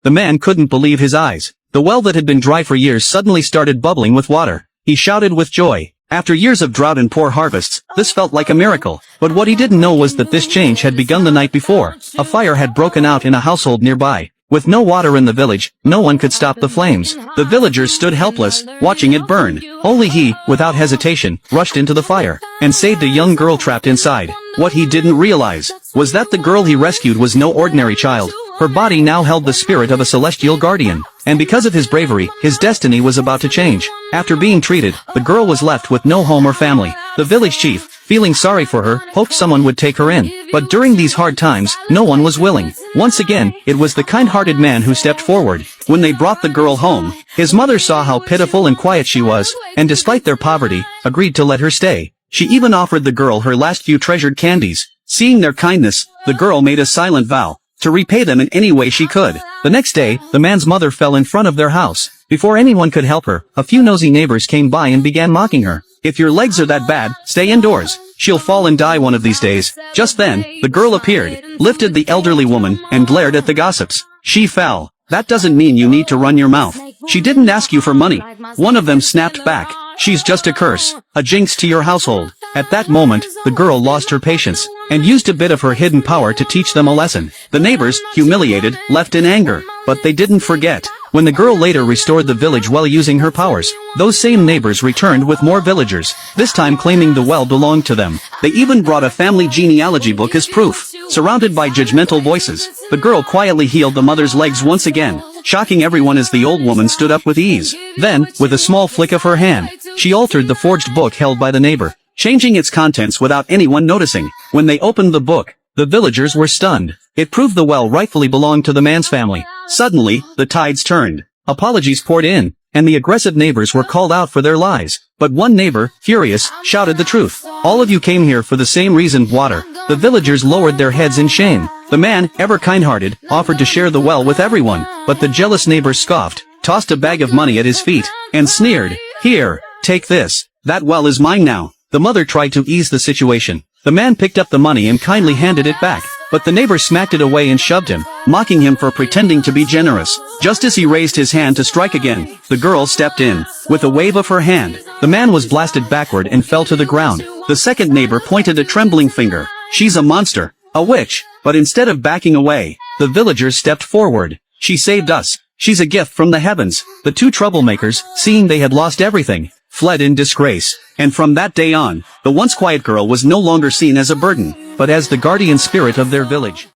The man couldn't believe his eyes. The well that had been dry for years suddenly started bubbling with water. He shouted with joy. After years of drought and poor harvests, this felt like a miracle. But what he didn't know was that this change had begun the night before. A fire had broken out in a household nearby. With no water in the village, no one could stop the flames. The villagers stood helpless, watching it burn. Only he, without hesitation, rushed into the fire, and saved a young girl trapped inside. What he didn't realize was that the girl he rescued was no ordinary child. Her body now held the spirit of a celestial guardian. And because of his bravery, his destiny was about to change. After being treated, the girl was left with no home or family. The village chief, feeling sorry for her, hoped someone would take her in. But during these hard times, no one was willing. Once again, it was the kind-hearted man who stepped forward. When they brought the girl home, his mother saw how pitiful and quiet she was, and despite their poverty, agreed to let her stay. She even offered the girl her last few treasured candies. Seeing their kindness, the girl made a silent vow to repay them in any way she could. The next day, the man's mother fell in front of their house. Before anyone could help her, a few nosy neighbors came by and began mocking her. "If your legs are that bad, stay indoors. She'll fall and die one of these days." Just then, the girl appeared, lifted the elderly woman, and glared at the gossips. "She fell. That doesn't mean you need to run your mouth. She didn't ask you for money." One of them snapped back. "She's just a curse, a jinx to your household." At that moment, the girl lost her patience, and used a bit of her hidden power to teach them a lesson. The neighbors, humiliated, left in anger. But they didn't forget. When the girl later restored the village while using her powers, those same neighbors returned with more villagers, this time claiming the well belonged to them. They even brought a family genealogy book as proof. Surrounded by judgmental voices, the girl quietly healed the mother's legs once again, shocking everyone as the old woman stood up with ease. Then, with a small flick of her hand, she altered the forged book held by the neighbor, changing its contents without anyone noticing. When they opened the book, the villagers were stunned. It proved the well rightfully belonged to the man's family. Suddenly, the tides turned. Apologies poured in, and the aggressive neighbors were called out for their lies. But one neighbor, furious, shouted the truth. "All of you came here for the same reason, water." The villagers lowered their heads in shame. The man, ever kind-hearted, offered to share the well with everyone. But the jealous neighbor scoffed, tossed a bag of money at his feet, and sneered, "Here, take this. That well is mine now." The mother tried to ease the situation. The man picked up the money and kindly handed it back. But the neighbor smacked it away and shoved him, mocking him for pretending to be generous. Just as he raised his hand to strike again, the girl stepped in. With a wave of her hand, the man was blasted backward and fell to the ground. The second neighbor pointed a trembling finger. "She's a monster, a witch." But instead of backing away, the villagers stepped forward. "She saved us. She's a gift from the heavens." The two troublemakers, seeing they had lost everything, fled in disgrace. And from that day on, the once quiet girl was no longer seen as a burden, but as the guardian spirit of their village.